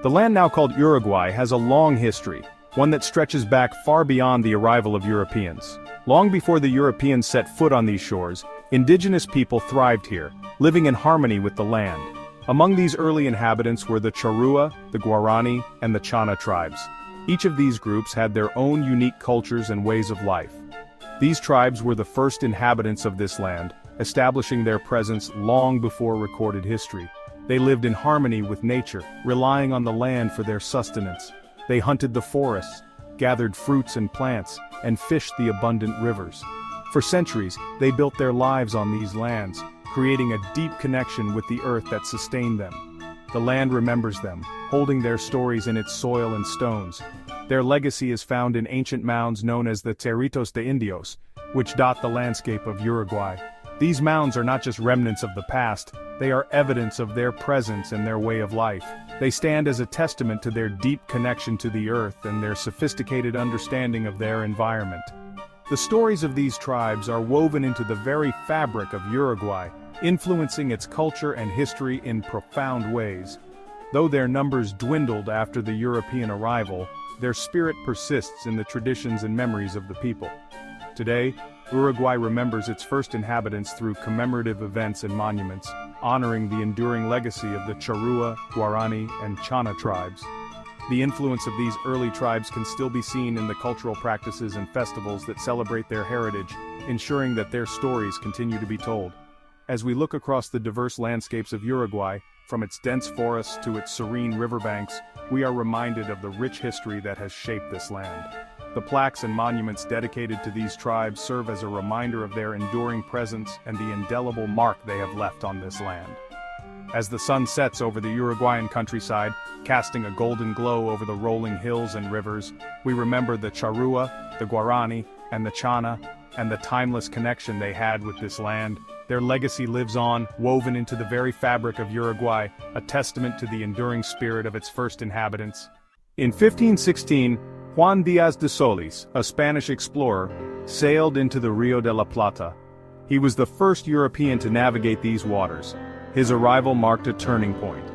The land now called Uruguay has a long history, one that stretches back far beyond the arrival of Europeans. Long before the Europeans set foot on these shores, indigenous people thrived here, living in harmony with the land. Among these early inhabitants were the Charrua, the Guarani, and the Chana tribes. Each of these groups had their own unique cultures and ways of life. These tribes were the first inhabitants of this land, establishing their presence long before recorded history. They lived in harmony with nature, relying on the land for their sustenance. They hunted the forests, gathered fruits and plants, and fished the abundant rivers. For centuries, they built their lives on these lands, creating a deep connection with the earth that sustained them. The land remembers them, holding their stories in its soil and stones. Their legacy is found in ancient mounds known as the Cerritos de Indios, which dot the landscape of Uruguay. These mounds are not just remnants of the past, they are evidence of their presence and their way of life. They stand as a testament to their deep connection to the earth and their sophisticated understanding of their environment. The stories of these tribes are woven into the very fabric of Uruguay, influencing its culture and history in profound ways. Though their numbers dwindled after the European arrival, their spirit persists in the traditions and memories of the people. Today, Uruguay remembers its first inhabitants through commemorative events and monuments, honoring the enduring legacy of the Charrua, Guarani, and Chana tribes. The influence of these early tribes can still be seen in the cultural practices and festivals that celebrate their heritage, ensuring that their stories continue to be told. As we look across the diverse landscapes of Uruguay, from its dense forests to its serene riverbanks, we are reminded of the rich history that has shaped this land. The plaques and monuments dedicated to these tribes serve as a reminder of their enduring presence and the indelible mark they have left on this land. As the sun sets over the Uruguayan countryside, casting a golden glow over the rolling hills and rivers, we remember the Charrua, the Guarani, and the Chana, and the timeless connection they had with this land. Their legacy lives on, woven into the very fabric of Uruguay, a testament to the enduring spirit of its first inhabitants. In 1516, Juan Díaz de Solís, a Spanish explorer, sailed into the Rio de la Plata. He was the first European to navigate these waters. His arrival marked a turning point.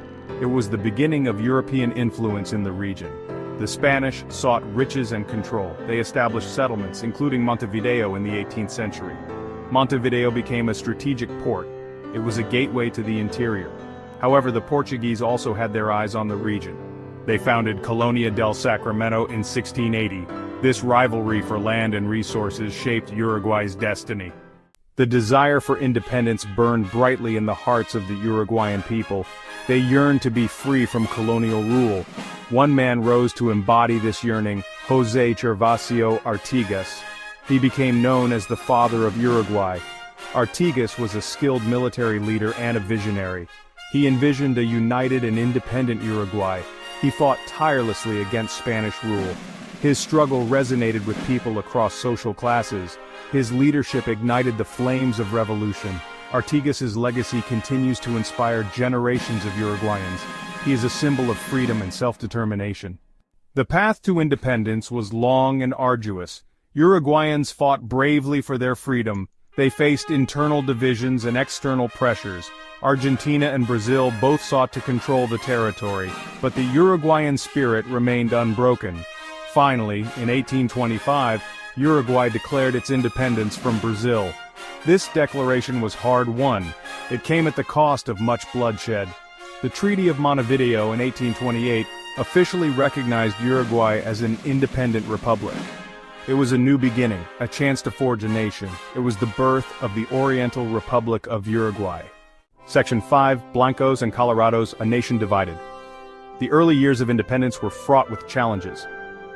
It was the beginning of European influence in the region. The Spanish sought riches and control. They established settlements, including Montevideo in the 18th century. Montevideo became a strategic port. It was a gateway to the interior. However, the Portuguese also had their eyes on the region. They founded Colonia del Sacramento in 1680. This rivalry for land and resources shaped Uruguay's destiny. The desire for independence burned brightly in the hearts of the Uruguayan people. They yearned to be free from colonial rule. One man rose to embody this yearning, José Gervasio Artigas. He became known as the father of Uruguay. Artigas was a skilled military leader and a visionary. He envisioned a united and independent Uruguay. He fought tirelessly against Spanish rule. His struggle resonated with people across social classes. His leadership ignited the flames of revolution. Artigas's legacy continues to inspire generations of Uruguayans. He is a symbol of freedom and self-determination. The path to independence was long and arduous. Uruguayans fought bravely for their freedom. They faced internal divisions and external pressures. Argentina and Brazil both sought to control the territory, but the Uruguayan spirit remained unbroken. Finally, in 1825, Uruguay declared its independence from Brazil. This declaration was hard-won. It came at the cost of much bloodshed. The Treaty of Montevideo in 1828 officially recognized Uruguay as an independent republic. It was a new beginning, a chance to forge a nation. It was the birth of the Oriental Republic of Uruguay. Section 5, Blancos and Colorados, a nation divided. The early years of independence were fraught with challenges.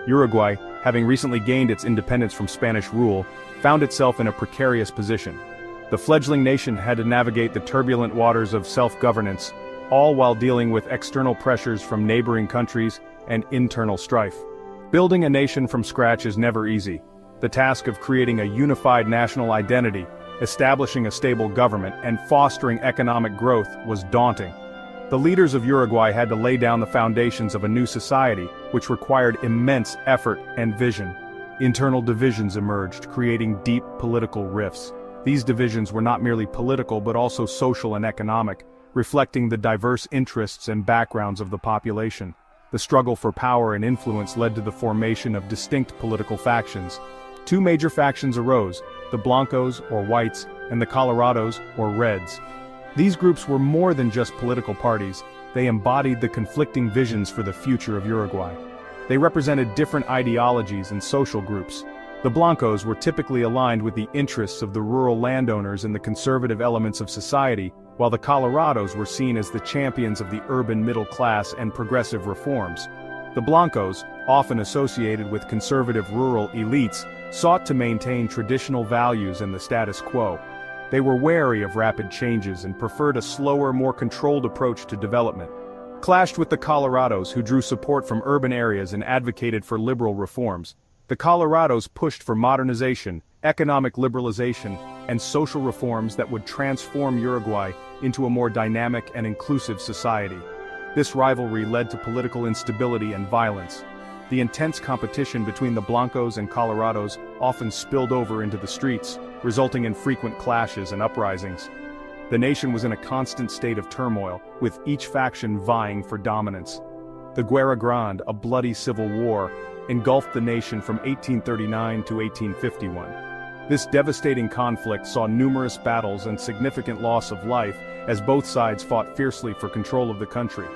Uruguay, having recently gained its independence from Spanish rule, found itself in a precarious position. The fledgling nation had to navigate the turbulent waters of self-governance, all while dealing with external pressures from neighboring countries and internal strife. Building a nation from scratch is never easy. The task of creating a unified national identity, establishing a stable government, and fostering economic growth was daunting. The leaders of Uruguay had to lay down the foundations of a new society, which required immense effort and vision. Internal divisions emerged, creating deep political rifts. These divisions were not merely political but also social and economic, reflecting the diverse interests and backgrounds of the population. The struggle for power and influence led to the formation of distinct political factions. Two major factions arose, the Blancos, or whites, and the Colorados, or reds. These groups were more than just political parties, they embodied the conflicting visions for the future of Uruguay. They represented different ideologies and social groups. The Blancos were typically aligned with the interests of the rural landowners and the conservative elements of society, while the Colorados were seen as the champions of the urban middle class and progressive reforms. The Blancos, often associated with conservative rural elites, sought to maintain traditional values and the status quo. They were wary of rapid changes and preferred a slower, more controlled approach to development. Clashed with the Colorados, who drew support from urban areas and advocated for liberal reforms. The Colorados pushed for modernization, economic liberalization, and social reforms that would transform Uruguay into a more dynamic and inclusive society. This rivalry led to political instability and violence. The intense competition between the Blancos and Colorados often spilled over into the streets, resulting in frequent clashes and uprisings. The nation was in a constant state of turmoil, with each faction vying for dominance. The Guerra Grande, a bloody civil war, engulfed the nation from 1839 to 1851. This devastating conflict saw numerous battles and significant loss of life as both sides fought fiercely for control of the country.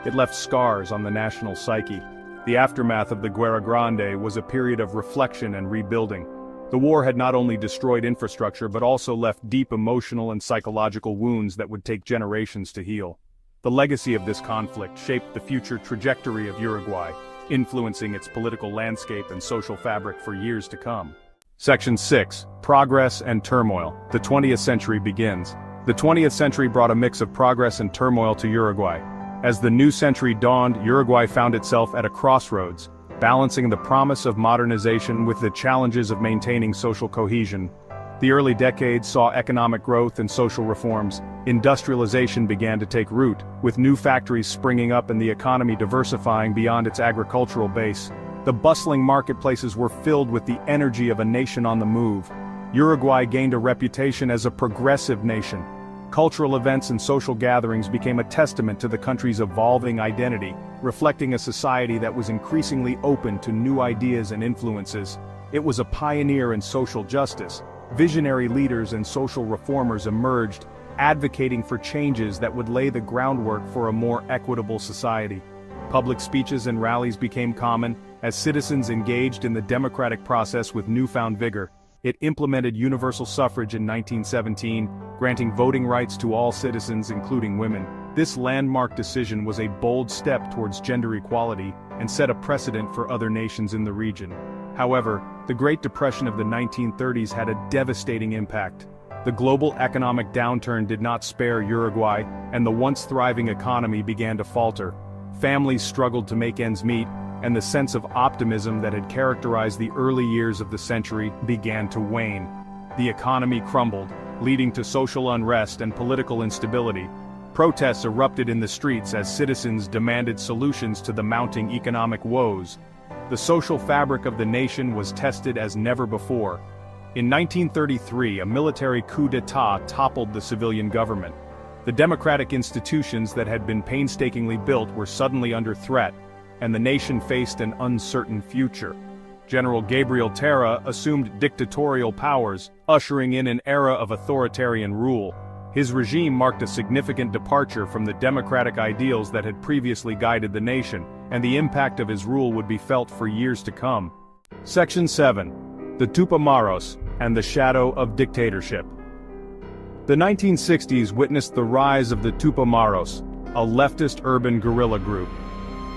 It left scars on the national psyche. The aftermath of the Guerra Grande was a period of reflection and rebuilding. The war had not only destroyed infrastructure but also left deep emotional and psychological wounds that would take generations to heal. The legacy of this conflict shaped the future trajectory of Uruguay, influencing its political landscape and social fabric for years to come. Section 6. Progress and Turmoil. The 20th century begins. The 20th century brought a mix of progress and turmoil to Uruguay. As the new century dawned, Uruguay found itself at a crossroads, balancing the promise of modernization with the challenges of maintaining social cohesion. The early decades saw economic growth and social reforms. Industrialization began to take root, with new factories springing up and the economy diversifying beyond its agricultural base. The bustling marketplaces were filled with the energy of a nation on the move. Uruguay gained a reputation as a progressive nation. Cultural events and social gatherings became a testament to the country's evolving identity, reflecting a society that was increasingly open to new ideas and influences. It was a pioneer in social justice. Visionary leaders and social reformers emerged, advocating for changes that would lay the groundwork for a more equitable society. Public speeches and rallies became common, as citizens engaged in the democratic process with newfound vigor. It implemented universal suffrage in 1917, granting voting rights to all citizens including women. This landmark decision was a bold step towards gender equality and set a precedent for other nations in the region. However, the Great Depression of the 1930s had a devastating impact. The global economic downturn did not spare Uruguay, and the once thriving economy began to falter. Families struggled to make ends meet, and the sense of optimism that had characterized the early years of the century began to wane. The economy crumbled, leading to social unrest and political instability. Protests erupted in the streets as citizens demanded solutions to the mounting economic woes. The social fabric of the nation was tested as never before. In 1933, a military coup d'état toppled the civilian government. The democratic institutions that had been painstakingly built were suddenly under threat, and the nation faced an uncertain future. General Gabriel Terra assumed dictatorial powers, ushering in an era of authoritarian rule. His regime marked a significant departure from the democratic ideals that had previously guided the nation, and the impact of his rule would be felt for years to come. Section 7. The Tupamaros and the Shadow of Dictatorship. The 1960s witnessed the rise of the Tupamaros, a leftist urban guerrilla group.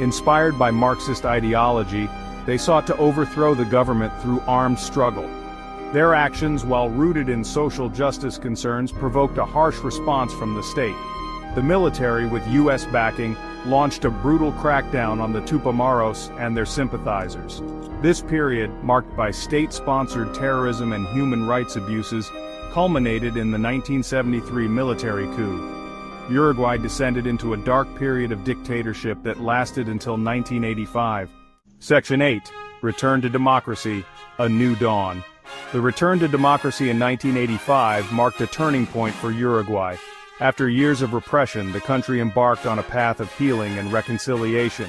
Inspired by Marxist ideology, they sought to overthrow the government through armed struggle. Their actions, while rooted in social justice concerns, provoked a harsh response from the state. The military, with U.S. backing, launched a brutal crackdown on the Tupamaros and their sympathizers. This period, marked by state-sponsored terrorism and human rights abuses, culminated in the 1973 military coup. Uruguay descended into a dark period of dictatorship that lasted until 1985. Section 8. Return to Democracy, A New Dawn. The return to democracy in 1985 marked a turning point for Uruguay. After years of repression, the country embarked on a path of healing and reconciliation.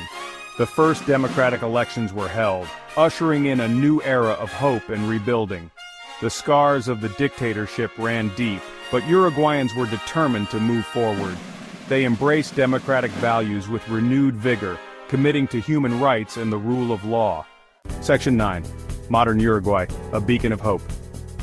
The first democratic elections were held, ushering in a new era of hope and rebuilding. The scars of the dictatorship ran deep, but Uruguayans were determined to move forward. They embraced democratic values with renewed vigor, committing to human rights and the rule of law. Section 9. Modern Uruguay, a beacon of hope.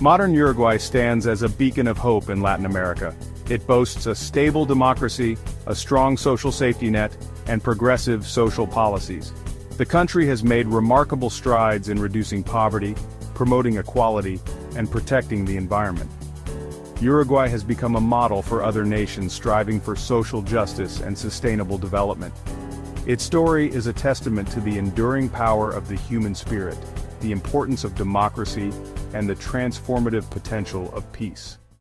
Modern Uruguay stands as a beacon of hope in Latin America. It boasts a stable democracy, a strong social safety net, and progressive social policies. The country has made remarkable strides in reducing poverty, promoting equality, and protecting the environment. Uruguay has become a model for other nations striving for social justice and sustainable development. Its story is a testament to the enduring power of the human spirit, the importance of democracy, and the transformative potential of peace.